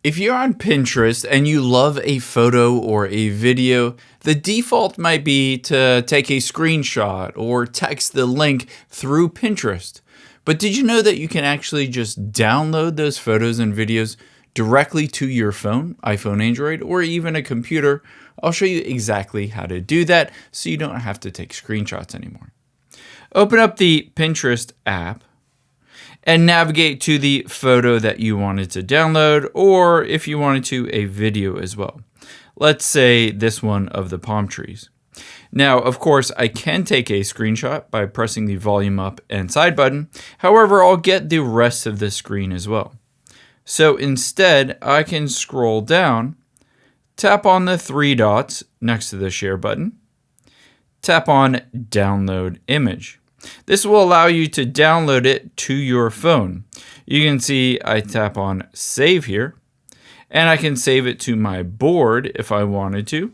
If you're on Pinterest and you love a photo or a video, the default might be to take a screenshot or text the link through Pinterest. But did you know that you can actually just download those photos and videos directly to your phone, iPhone, Android, or even a computer? I'll show you exactly how to do that so you don't have to take screenshots anymore. Open up the Pinterest app and navigate to the photo that you wanted to download, or if you wanted to, a video as well. Let's say this one of the palm trees. Now, of course, I can take a screenshot by pressing the volume up and side button. However, I'll get the rest of the screen as well. So instead, I can scroll down, tap on the three dots next to the share button, tap on download image. This will allow you to download it to your phone. You can see I tap on save here, and I can save it to my board if I wanted to.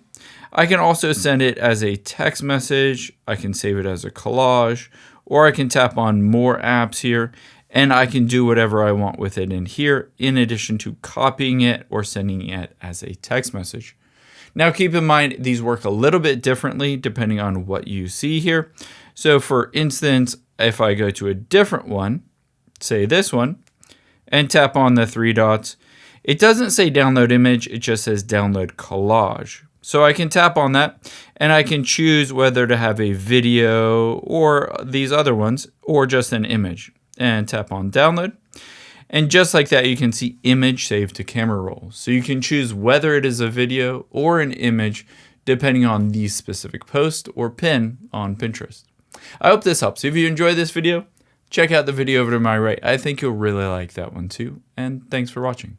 I can also send it as a text message. I can save it as a collage, or I can tap on more apps here, and I can do whatever I want with it in here, in addition to copying it or sending it as a text message. Now keep in mind, these work a little bit differently depending on what you see here. So for instance, if I go to a different one, say this one, and tap on the three dots, it doesn't say download image, it just says download collage. So I can tap on that and I can choose whether to have a video or these other ones or just an image, and tap on download. And just like that, you can see image saved to camera roll. So you can choose whether it is a video or an image depending on the specific post or pin on Pinterest. I hope this helps. If you enjoyed this video, check out the video over to my right. I think you'll really like that one too. And thanks for watching.